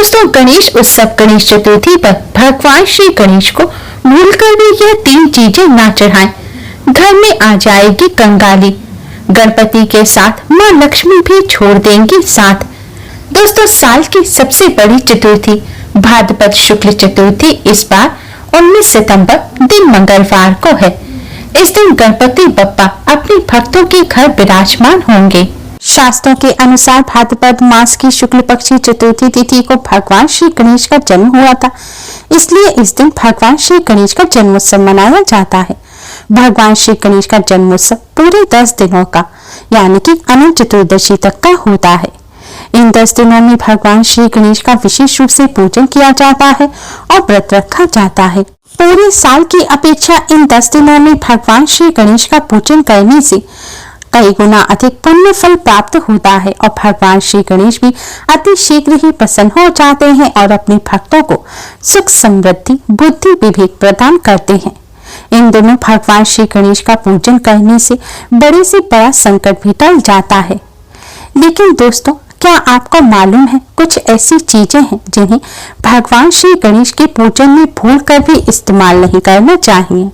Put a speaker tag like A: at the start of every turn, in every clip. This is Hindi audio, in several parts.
A: दोस्तों, गणेश उत्सव गणेश चतुर्थी पर भगवान श्री गणेश को भूलकर भी यह 3 चीजें ना चढ़ाएं। घर में आ जाएगी कंगाली, गणपति के साथ माँ लक्ष्मी भी छोड़ देंगी साथ। दोस्तों, साल की सबसे बड़ी चतुर्थी भाद्रपद शुक्ल चतुर्थी इस बार 19 सितंबर दिन मंगलवार को है। इस दिन गणपति बप्पा अपने भक्तों के घर विराजमान होंगे। शास्त्रों के अनुसार भाद्रपद मास की शुक्ल पक्षी चतुर्थी तिथि को भगवान श्री गणेश का जन्म हुआ था, इसलिए इस दिन भगवान श्री गणेश का जन्मोत्सव मनाया जाता है। भगवान श्री गणेश का जन्मोत्सव पूरे 10 दिनों का यानी कि अनंत चतुर्दशी तक का होता है। इन 10 दिनों में भगवान श्री गणेश का विशेष रूप से पूजन किया जाता है और व्रत रखा जाता है। पूरे साल की अपेक्षा इन 10 दिनों में भगवान श्री गणेश का पूजन करने से कई गुना अधिक पुण्य फल प्राप्त होता है और भगवान श्री गणेश भी अति शीघ्र ही प्रसन्न हो जाते हैं और अपने भक्तों को सुख समृद्धि बुद्धि विवेक प्रदान करते हैं। इन दिनों भगवान श्री गणेश का पूजन करने से बड़े से बड़ा संकट भी टल जाता है। लेकिन दोस्तों, क्या आपको मालूम है कुछ ऐसी चीजें हैं जिन्हें भगवान श्री गणेश के पूजन में भूल कर भी इस्तेमाल नहीं करना चाहिए।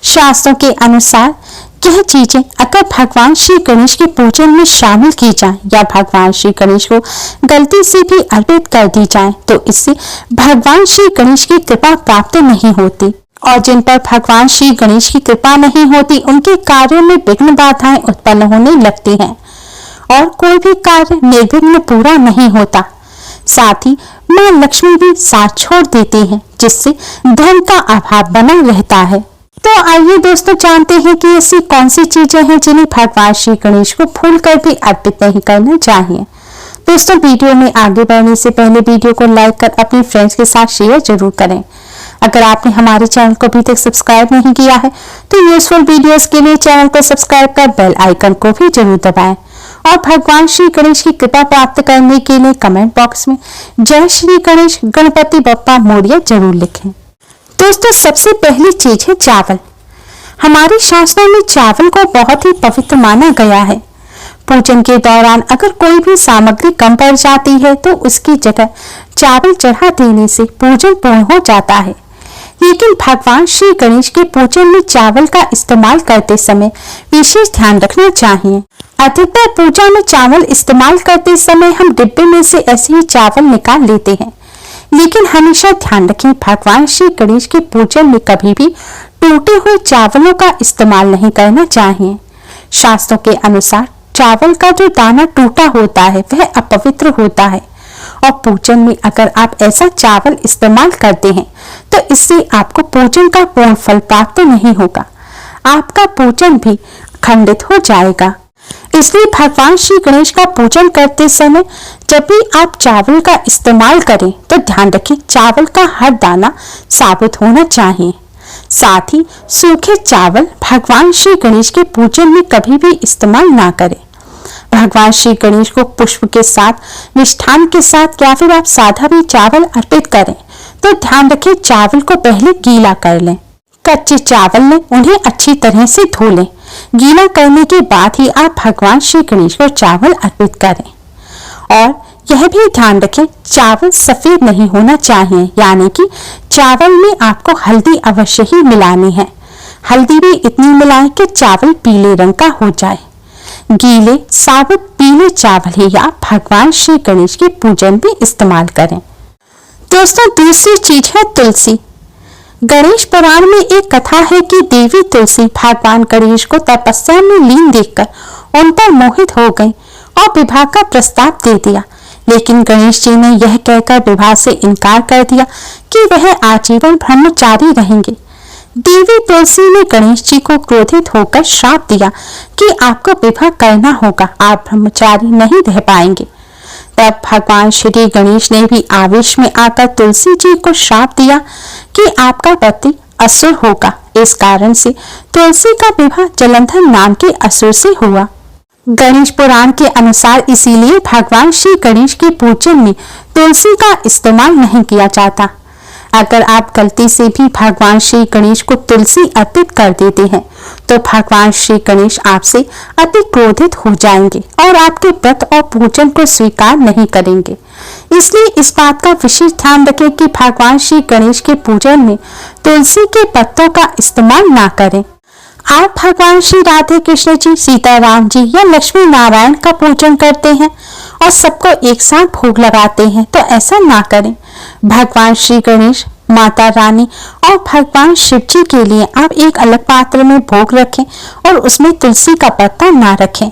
A: शास्त्रों के अनुसार यह चीजें अगर भगवान श्री गणेश के पूजन में शामिल की जाएं या भगवान श्री गणेश को गलती से भी अर्पित कर दी जाएं, तो इससे भगवान श्री गणेश की कृपा प्राप्त नहीं होती और जिन पर भगवान श्री गणेश की कृपा नहीं होती उनके कार्यों में विघ्न बाधाएं उत्पन्न होने लगती हैं और कोई भी कार्य निर्विघ्न पूरा नहीं होता। साथ ही माँ लक्ष्मी भी साथ छोड़ देती हैं, जिससे धन का अभाव बना रहता है। तो आइए दोस्तों, जानते हैं कि ऐसी कौन सी चीजें हैं जिन्हें भगवान श्री गणेश को भूल कर भी अर्पित नहीं करना चाहिए। दोस्तों, वीडियो में आगे बढ़ने से पहले वीडियो को लाइक कर अपने फ्रेंड्स के साथ शेयर जरूर करें। अगर आपने हमारे चैनल को अभी तक सब्सक्राइब नहीं किया है तो यूजफुल वीडियोस के लिए चैनल को सब्सक्राइब कर बेल आइकन को भी जरूर दबाएं और भगवान श्री गणेश की कृपा प्राप्त करने के लिए कमेंट बॉक्स में जय श्री गणेश गणपति बप्पा मोरया जरूर लिखें। दोस्तों, सबसे पहली चीज है चावल। हमारे शास्त्रों में चावल को बहुत ही पवित्र माना गया है। पूजन के दौरान अगर कोई भी सामग्री कम पड़ जाती है तो उसकी जगह चावल चढ़ा देने से पूजन पूर्ण हो जाता है। लेकिन भगवान श्री गणेश के पूजन में चावल का इस्तेमाल करते समय विशेष ध्यान रखना चाहिए। अधिकतर पूजा में चावल इस्तेमाल करते समय हम डिब्बे में से ऐसे ही चावल निकाल लेते हैं, लेकिन हमेशा ध्यान रखें भगवान श्री गणेश के पूजन में कभी भी टूटे हुए चावलों का इस्तेमाल नहीं करना चाहिए। शास्त्रों के अनुसार चावल का जो दाना टूटा होता है वह अपवित्र होता है और पूजन में अगर आप ऐसा चावल इस्तेमाल करते हैं तो इससे आपको पूजन का पूर्ण फल प्राप्त नहीं होगा, आपका पूजन भी खंडित हो जाएगा। इसलिए भगवान श्री गणेश का पूजन करते समय जब भी आप चावल का इस्तेमाल करें तो ध्यान रखें चावल का हर दाना साबुत होना चाहिए। साथ ही सूखे चावल भगवान श्री गणेश के पूजन में कभी भी इस्तेमाल ना करें। भगवान श्री गणेश को पुष्प के साथ, मिष्ठान के साथ या फिर आप सादा भी चावल अर्पित करें तो ध्यान रखें चावल को पहले गीला कर लें। कच्चे चावल में उन्हें अच्छी तरह से धो लें। गीला करने के बाद ही आप भगवान श्री गणेश को चावल अर्पित करें और यह भी ध्यान रखें चावल सफेद नहीं होना चाहिए, यानी कि चावल में आपको हल्दी अवश्य ही मिलानी है। हल्दी भी इतनी मिलाएं कि चावल पीले रंग का हो जाए। गीले साबुत पीले चावल ही आप भगवान श्री गणेश के पूजन में इस्तेमाल करें। दोस्तों, दूसरी चीज है तुलसी। गणेश पुराण में एक कथा है कि देवी तुलसी भगवान गणेश को तपस्या में लीन देखकर उन पर मोहित हो गई और विवाह का प्रस्ताव दे दिया, लेकिन गणेश जी ने यह कहकर विवाह से इनकार कर दिया कि वह आजीवन ब्रह्मचारी रहेंगे। देवी तुलसी ने गणेश जी को क्रोधित होकर श्राप दिया कि आपको विवाह करना होगा, आप ब्रह्मचारी नहीं रह पाएंगे। तब भगवान श्री गणेश ने भी आवेश में आकर तुलसी जी को श्राप दिया कि आपका पति असुर होगा। इस कारण से तुलसी का विवाह जलंधर नाम के असुर से हुआ। गणेश पुराण के अनुसार इसीलिए भगवान श्री गणेश के पूजन में तुलसी का इस्तेमाल नहीं किया जाता। अगर आप गलती से भी भगवान श्री गणेश को तुलसी अर्पित कर देते हैं तो भगवान श्री गणेश आपसे अति क्रोधित हो जाएंगे और आपके व्रत और पूजन को स्वीकार नहीं करेंगे। इसलिए इस बात का विशेष ध्यान रखें कि भगवान श्री गणेश के पूजन में तुलसी के पत्तों का इस्तेमाल ना करें। आप भगवान श्री राधे कृष्ण जी, सीताराम जी या लक्ष्मी नारायण का पूजन करते हैं और सबको एक साथ भोग लगाते हैं तो ऐसा ना करें। भगवान श्री गणेश, माता रानी और भगवान शिव जी के लिए आप एक अलग पात्र में भोग रखें और उसमें तुलसी का पत्ता ना रखें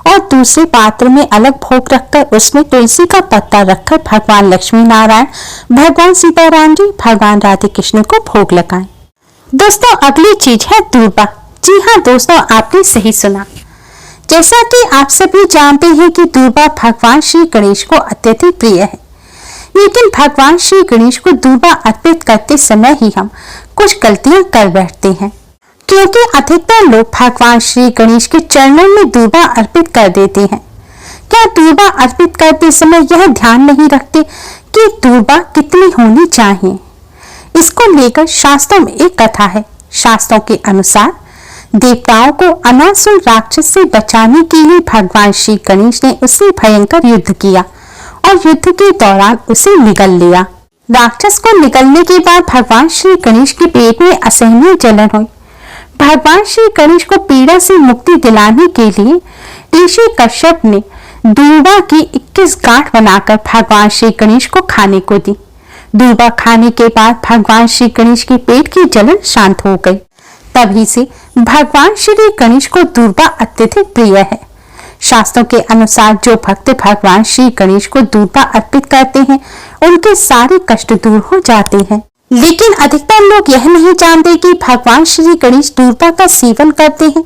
A: और दूसरे पात्र में अलग भोग रखकर उसमें तुलसी का पत्ता रखकर भगवान लक्ष्मी नारायण, भगवान सीताराम जी, भगवान राधे कृष्ण को भोग लगाएं। दोस्तों, अगली चीज है दूर्वा। जी हाँ दोस्तों, आपने सही सुना। जैसा कि आप सभी जानते हैं कि दूर्वा भगवान श्री गणेश को अत्यधिक प्रिय है, लेकिन भगवान श्री गणेश को दूर्वा अर्पित करते समय ही हम कुछ गलतियां कर बैठते हैं, क्योंकि अधिकतर लोग भगवान श्री गणेश के चरणों में दूर्वा अर्पित कर देते हैं। क्या दूर्वा अर्पित करते समय यह ध्यान नहीं रखते कि दूर्वा कितनी होनी चाहिए? इसको लेकर शास्त्रों में एक कथा है। शास्त्रों के अनुसार देवताओं को अनासुर राक्षस से बचाने के लिए भगवान श्री गणेश ने उससे भयंकर युद्ध किया और युद्ध के दौरान उसे निगल लिया। राक्षस को निगलने के बाद भगवान श्री गणेश के पेट में असहनीय जलन हुई। भगवान श्री गणेश को पीड़ा से मुक्ति दिलाने के लिए ऋषि कश्यप ने दूर्वा की 21 गांठ बनाकर भगवान श्री गणेश को खाने को दी। दूर्वा खाने के बाद भगवान श्री गणेश के पेट की जलन शांत हो गई। तभी से भगवान श्री गणेश को दूर्वा अत्यधिक प्रिय है। शास्त्रों के अनुसार जो भक्त भगवान श्री गणेश को दूर्वा अर्पित करते हैं उनके सारे कष्ट दूर हो जाते हैं। लेकिन अधिकतर लोग यह नहीं जानते कि भगवान श्री गणेश दूर्वा का सेवन करते हैं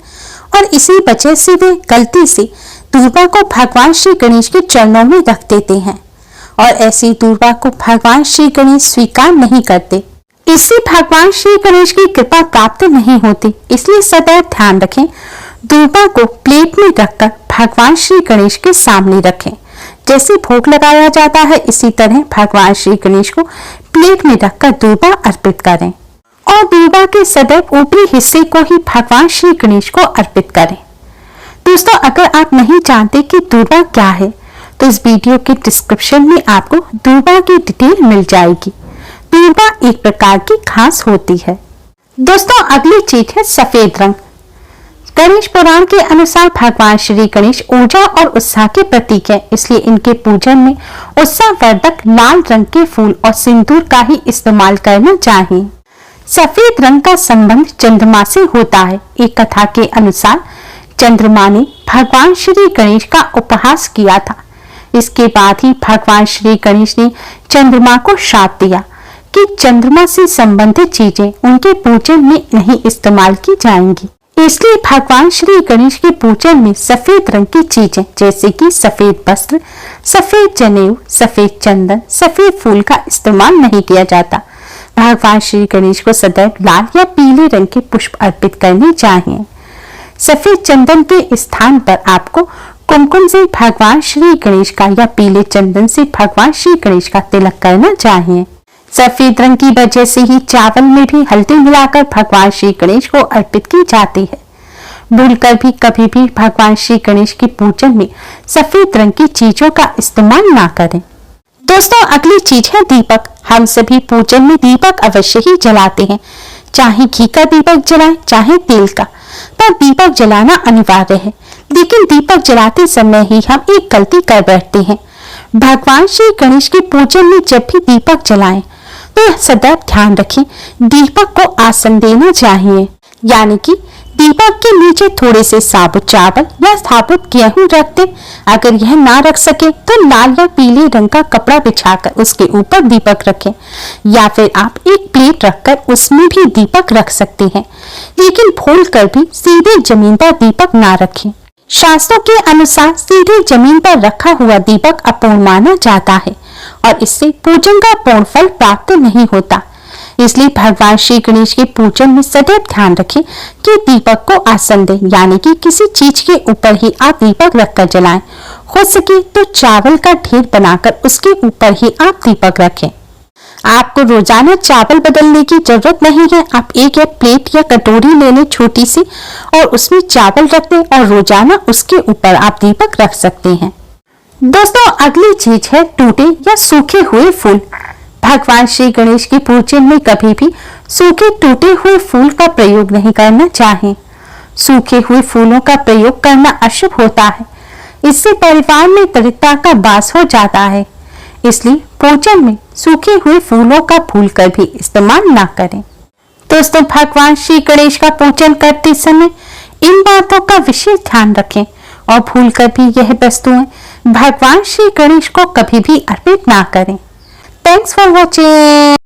A: और इसी वजह से वे गलती से दूर्वा को भगवान श्री गणेश के चरणों में रख देते हैं और ऐसी दूर्वा को भगवान श्री गणेश स्वीकार नहीं करते। इससे भगवान श्री गणेश की कृपा प्राप्त नहीं होती। इसलिए सदैव ध्यान रखें, दूर्वा को प्लेट में रखकर भगवान श्री गणेश के सामने रखें। जैसे भोग लगाया जाता है इसी तरह भगवान श्री गणेश को प्लेट में रखकर दूर्वा अर्पित करें और दूर्वा के सदैव ऊपरी हिस्से को ही भगवान श्री गणेश को अर्पित करें। दोस्तों, अगर आप नहीं जानते कि दूर्वा क्या है तो इस वीडियो के डिस्क्रिप्शन में आपको दूर्वा की डिटेल मिल जाएगी। दूर्वा एक प्रकार की घास होती है। दोस्तों, अगली चीज है सफेद रंग। गणेश पुराण के अनुसार भगवान श्री गणेश ऊर्जा और उत्साह के प्रतीक है, इसलिए इनके पूजन में उत्साहवर्धक लाल रंग के फूल और सिंदूर का ही इस्तेमाल करना चाहिए। सफेद रंग का संबंध चंद्रमा से होता है। एक कथा के अनुसार चंद्रमा ने भगवान श्री गणेश का उपहास किया था। इसके बाद ही भगवान श्री गणेश ने चंद्रमा को शाप दिया कि चंद्रमा से संबंधित चीजें उनके पूजन में नहीं इस्तेमाल की जाएंगी। इसलिए भगवान श्री गणेश के पूजन में सफेद रंग की चीजें जैसे कि सफेद वस्त्र, सफेद जनेऊ, सफेद चंदन, सफेद फूल का इस्तेमाल नहीं किया जाता। भगवान श्री गणेश को सदैव लाल या पीले रंग के पुष्प अर्पित करने चाहिए। सफेद चंदन के स्थान पर आपको कुमकुम से भगवान श्री गणेश का या पीले चंदन से भगवान श्री गणेश का तिलक करना चाहिए। सफेद रंग की वजह से ही चावल में भी हल्दी मिलाकर भगवान श्री गणेश को अर्पित की जाती है। भूलकर भी कभी भी भगवान श्री गणेश के पूजन में सफेद रंग की चीजों का इस्तेमाल ना करें। दोस्तों, अगली चीज है दीपक। हम सभी पूजन में दीपक अवश्य ही जलाते हैं, चाहे घी का दीपक जलाएं चाहे तेल का, पर दीपक जलाना अनिवार्य है। लेकिन दीपक जलाते समय ही हम एक गलती कर बैठते हैं। भगवान श्री गणेश के पूजन में जब भी दीपक जलाएं तो सदैव ध्यान रखें दीपक को आसन देना चाहिए, यानी कि दीपक के नीचे थोड़े से साबुत चावल या साबुत गेहूं रख दें। अगर यह ना रख सके तो लाल या पीले रंग का कपड़ा बिछाकर उसके ऊपर दीपक रखें, या फिर आप एक प्लेट रखकर उसमें भी दीपक रख सकते हैं। लेकिन भूलकर भी सीधे जमीन पर दीपक ना रखें। शास्त्रों के अनुसार सीधे जमीन पर रखा हुआ दीपक अपूर्ण माना जाता है और इससे पूजन का पूर्ण फल प्राप्त नहीं होता। इसलिए भगवान श्री गणेश के पूजन में सदैव ध्यान रखें कि दीपक को आसन दें, यानी कि किसी चीज के ऊपर ही आप दीपक रखकर जलाएं। हो सके तो चावल का ढेर बनाकर उसके ऊपर ही आप दीपक रखें। आपको रोजाना चावल बदलने की जरूरत नहीं है। आप एक या प्लेट या कटोरी ले लें छोटी सी और उसमें चावल रख दें और रोजाना उसके ऊपर आप दीपक रख सकते हैं। दोस्तों, अगली चीज है टूटे या सूखे हुए फूल। भगवान श्री गणेश की पूजन में कभी भी सूखे टूटे हुए फूल का प्रयोग नहीं करना चाहिए। सूखे हुए फूलों का प्रयोग करना अशुभ होता है। इससे परिवार में दरिद्रता का वास हो जाता है। इसलिए पूजन में सूखे हुए फूलों का भूलकर भी इस्तेमाल ना करें। दोस्तों, भगवान श्री गणेश का पूजन करते समय इन बातों का विशेष ध्यान रखें और भूलकर भी यह वस्तुएं भगवान श्री गणेश को कभी भी अर्पित ना करें। Thanks for watching.